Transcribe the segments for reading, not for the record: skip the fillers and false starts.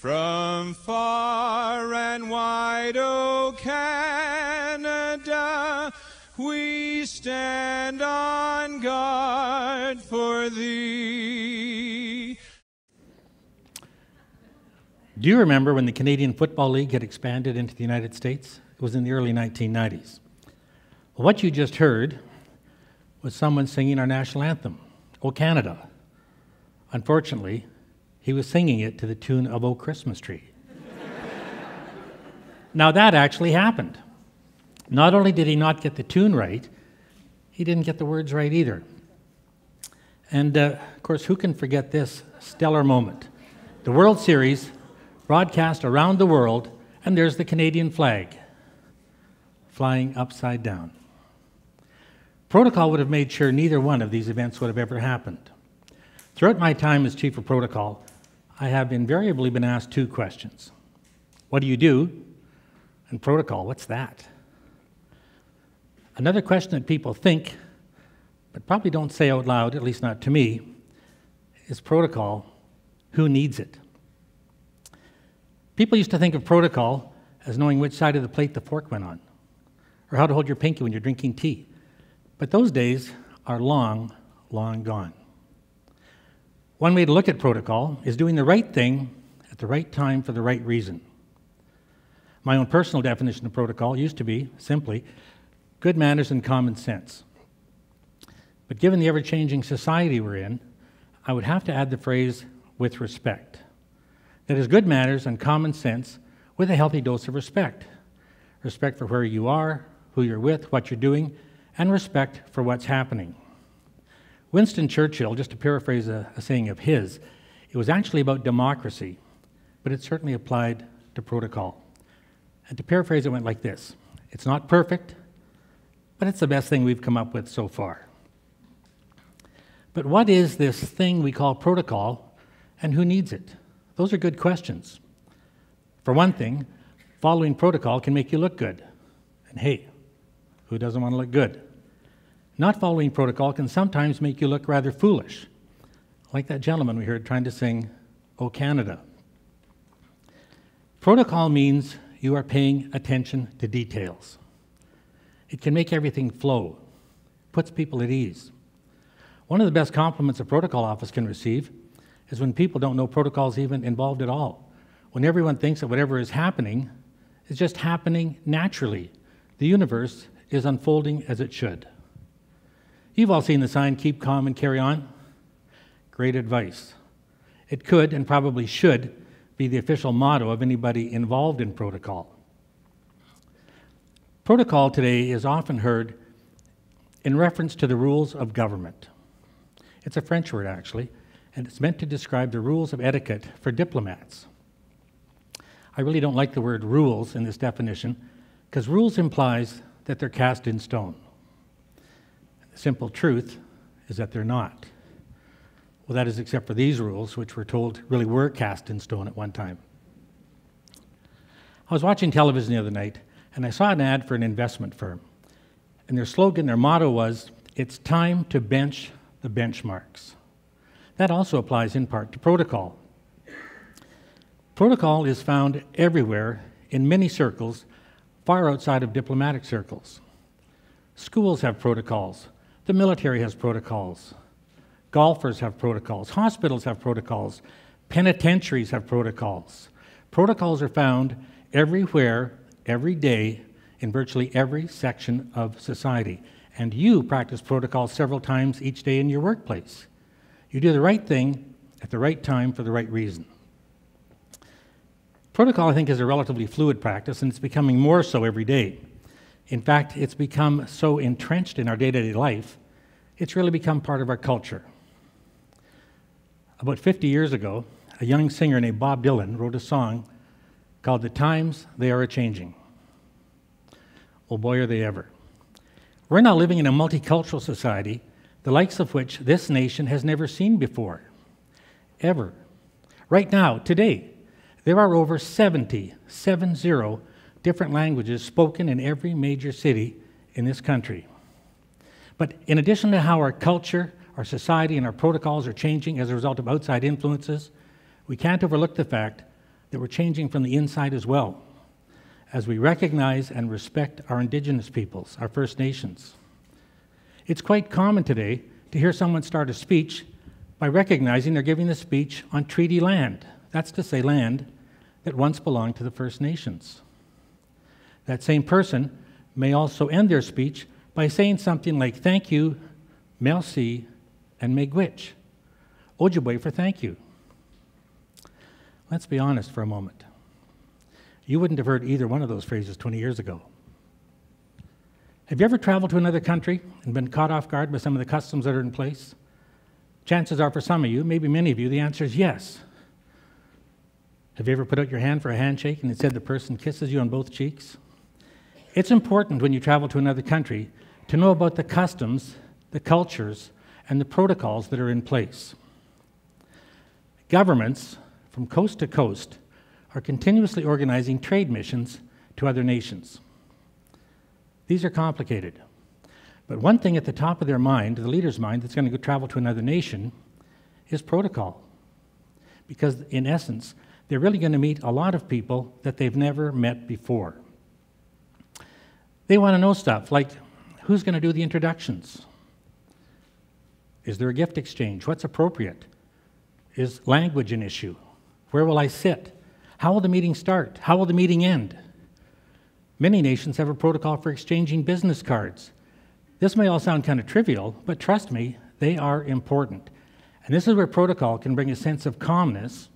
From far and wide, O Canada, we stand on guard for thee. Do you remember when the Canadian Football League had expanded into the United States? It was in the early 1990s. Well, what you just heard was someone singing our national anthem, O Canada. Unfortunately, he was singing it to the tune of O Christmas Tree. Now that actually happened. Not only did he not get the tune right, he didn't get the words right either. And of course, who can forget this stellar moment? The World Series broadcast around the world, and there's the Canadian flag flying upside down. Protocol would have made sure neither one of these events would have ever happened. Throughout my time as Chief of Protocol, I have invariably been asked two questions. What do you do? And protocol, what's that? Another question that people think, but probably don't say out loud, at least not to me, is protocol, who needs it? People used to think of protocol as knowing which side of the plate the fork went on, or how to hold your pinky when you're drinking tea. But those days are long, long gone. One way to look at protocol is doing the right thing at the right time for the right reason. My own personal definition of protocol used to be, simply, good manners and common sense. But given the ever-changing society we're in, I would have to add the phrase, with respect. That is, good manners and common sense with a healthy dose of respect. Respect for where you are, who you're with, what you're doing, and respect for what's happening. Winston Churchill, just to paraphrase a saying of his, it was actually about democracy, but it certainly applied to protocol. And to paraphrase, it went like this: it's not perfect, but it's the best thing we've come up with so far. But what is this thing we call protocol, and who needs it? Those are good questions. For one thing, following protocol can make you look good. And hey, who doesn't want to look good? Not following protocol can sometimes make you look rather foolish, like that gentleman we heard trying to sing, O Canada. Protocol means you are paying attention to details. It can make everything flow, puts people at ease. One of the best compliments a protocol office can receive is when people don't know protocol's even involved at all, when everyone thinks that whatever is happening is just happening naturally. The universe is unfolding as it should. You've all seen the sign, keep calm and carry on. Great advice. It could and probably should be the official motto of anybody involved in protocol. Protocol today is often heard in reference to the rules of government. It's a French word, actually, and it's meant to describe the rules of etiquette for diplomats. I really don't like the word rules in this definition, because rules implies that they're cast in stone. The simple truth is that they're not. Well, that is except for these rules, which we're told really were cast in stone at one time. I was watching television the other night, and I saw an ad for an investment firm. And their slogan, their motto was, "It's time to bench the benchmarks." That also applies in part to protocol. Protocol is found everywhere in many circles, far outside of diplomatic circles. Schools have protocols. The military has protocols. Golfers have protocols. Hospitals have protocols. Penitentiaries have protocols. Protocols are found everywhere, every day, in virtually every section of society. And you practice protocols several times each day in your workplace. You do the right thing at the right time for the right reason. Protocol, I think, is a relatively fluid practice, and it's becoming more so every day. In fact, it's become so entrenched in our day-to-day life, it's really become part of our culture. About 50 years ago, a young singer named Bob Dylan wrote a song called "The Times They Are A-Changing." Well, boy, are they ever. We're now living in a multicultural society, the likes of which this nation has never seen before, ever. Right now, today, there are over 70 different languages spoken in every major city in this country. But in addition to how our culture, our society, and our protocols are changing as a result of outside influences, we can't overlook the fact that we're changing from the inside as well, as we recognize and respect our Indigenous peoples, our First Nations. It's quite common today to hear someone start a speech by recognizing they're giving the speech on treaty land. That's to say land that once belonged to the First Nations. That same person may also end their speech by saying something like, thank you, merci, and miigwech. Ojibwe for thank you. Let's be honest for a moment. You wouldn't have heard either one of those phrases 20 years ago. Have you ever traveled to another country and been caught off guard by some of the customs that are in place? Chances are for some of you, maybe many of you, the answer is yes. Have you ever put out your hand for a handshake and instead the person kisses you on both cheeks? It's important when you travel to another country to know about the customs, the cultures, and the protocols that are in place. Governments from coast to coast are continuously organizing trade missions to other nations. These are complicated. But one thing at the top of their mind, the leader's mind, that's going to go travel to another nation is protocol. Because in essence, they're really going to meet a lot of people that they've never met before. They want to know stuff like, who's going to do the introductions? Is there a gift exchange? What's appropriate? Is language an issue? Where will I sit? How will the meeting start? How will the meeting end? Many nations have a protocol for exchanging business cards. This may all sound kind of trivial, but trust me, they are important. And this is where protocol can bring a sense of calmness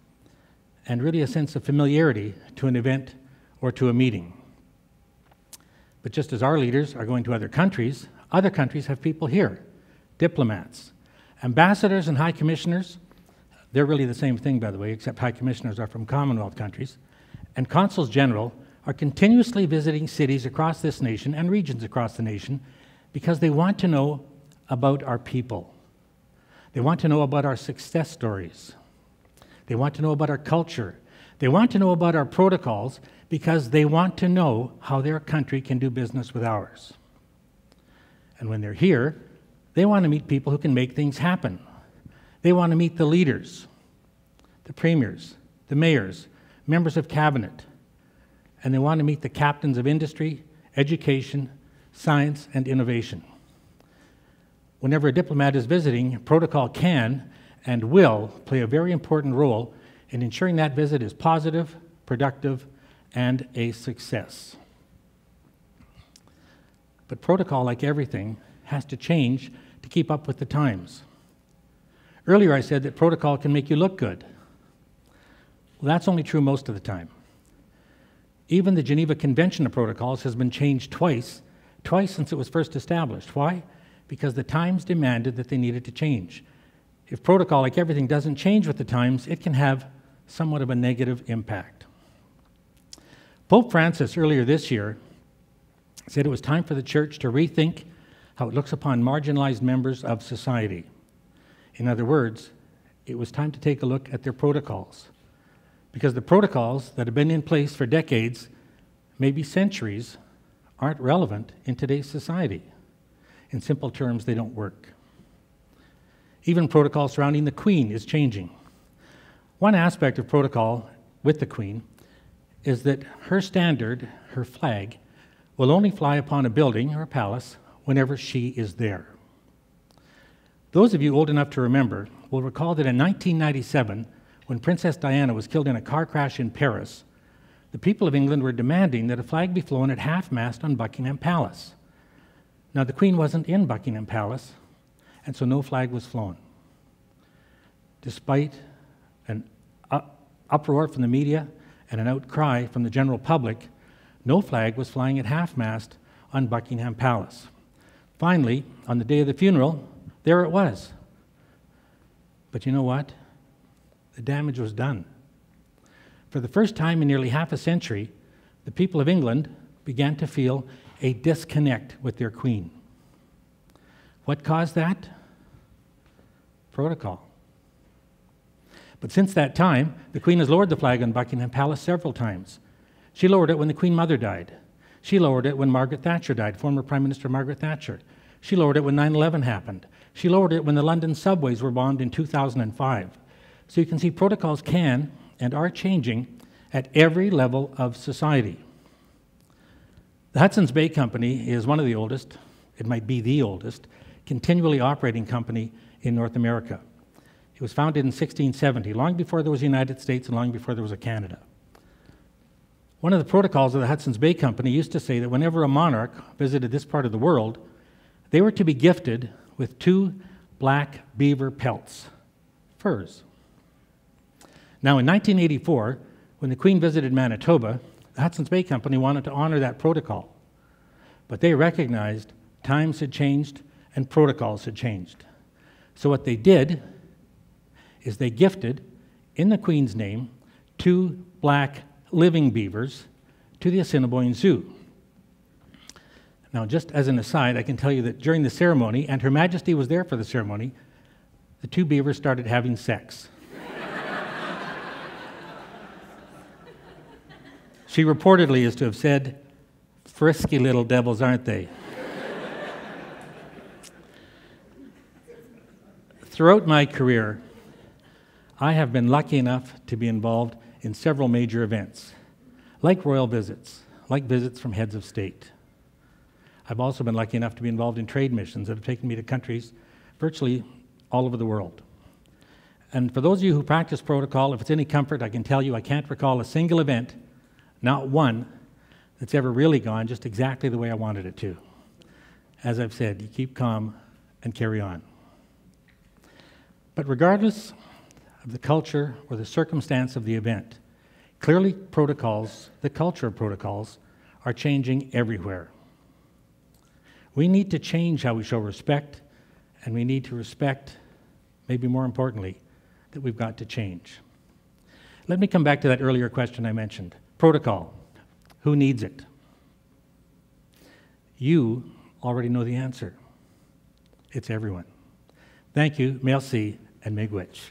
and really a sense of familiarity to an event or to a meeting. But just as our leaders are going to other countries have people here, diplomats, ambassadors and high commissioners. They're really the same thing, by the way, except high commissioners are from Commonwealth countries, and consuls general are continuously visiting cities across this nation and regions across the nation because they want to know about our people. They want to know about our success stories. They want to know about our culture. They want to know about our protocols because they want to know how their country can do business with ours. And when they're here, they want to meet people who can make things happen. They want to meet the leaders, the premiers, the mayors, members of cabinet, and they want to meet the captains of industry, education, science, and innovation. Whenever a diplomat is visiting, protocol can and will play a very important role in ensuring that visit is positive, productive, and a success. But protocol, like everything, has to change to keep up with the times. Earlier I said that protocol can make you look good. Well, that's only true most of the time. Even the Geneva Convention of Protocols has been changed twice since it was first established. Why? Because the times demanded that they needed to change. If protocol, like everything, doesn't change with the times, it can have somewhat of a negative impact. Pope Francis, earlier this year, said it was time for the church to rethink how it looks upon marginalized members of society. In other words, it was time to take a look at their protocols. Because the protocols that have been in place for decades, maybe centuries, aren't relevant in today's society. In simple terms, they don't work. Even protocol surrounding the Queen is changing. One aspect of protocol with the Queen is that her standard, her flag, will only fly upon a building or a palace whenever she is there. Those of you old enough to remember will recall that in 1997, when Princess Diana was killed in a car crash in Paris, the people of England were demanding that a flag be flown at half-mast on Buckingham Palace. Now, the Queen wasn't in Buckingham Palace, and so no flag was flown. Despite an uproar from the media and an outcry from the general public, no flag was flying at half-mast on Buckingham Palace. Finally, on the day of the funeral, there it was. But you know what? The damage was done. For the first time in nearly half a century, the people of England began to feel a disconnect with their Queen. What caused that? Protocol. But since that time, the Queen has lowered the flag on Buckingham Palace several times. She lowered it when the Queen Mother died. She lowered it when Margaret Thatcher died, former Prime Minister Margaret Thatcher. She lowered it when 9/11 happened. She lowered it when the London subways were bombed in 2005. So you can see protocols can and are changing at every level of society. The Hudson's Bay Company is one of the oldest, it might be the oldest, continually operating company in North America. It was founded in 1670, long before there was a United States and long before there was a Canada. One of the protocols of the Hudson's Bay Company used to say that whenever a monarch visited this part of the world, they were to be gifted with 2 black beaver pelts, furs. Now, in 1984, when the Queen visited Manitoba, the Hudson's Bay Company wanted to honor that protocol, but they recognized times had changed and protocols had changed. So what they did is they gifted, in the Queen's name, 2 black living beavers to the Assiniboine Zoo. Now, just as an aside, I can tell you that during the ceremony, and Her Majesty was there for the ceremony, the 2 beavers started having sex. She reportedly is to have said, "Frisky little devils, aren't they?" Throughout my career, I have been lucky enough to be involved in several major events, like royal visits, like visits from heads of state. I've also been lucky enough to be involved in trade missions that have taken me to countries virtually all over the world. And for those of you who practice protocol, if it's any comfort, I can tell you I can't recall a single event, not one, that's ever really gone just exactly the way I wanted it to. As I've said, you keep calm and carry on. But regardless of the culture or the circumstance of the event, clearly protocols, the culture of protocols, are changing everywhere. We need to change how we show respect, and we need to respect, maybe more importantly, that we've got to change. Let me come back to that earlier question I mentioned. Protocol. Who needs it? You already know the answer. It's everyone. Thank you, merci, and miigwech.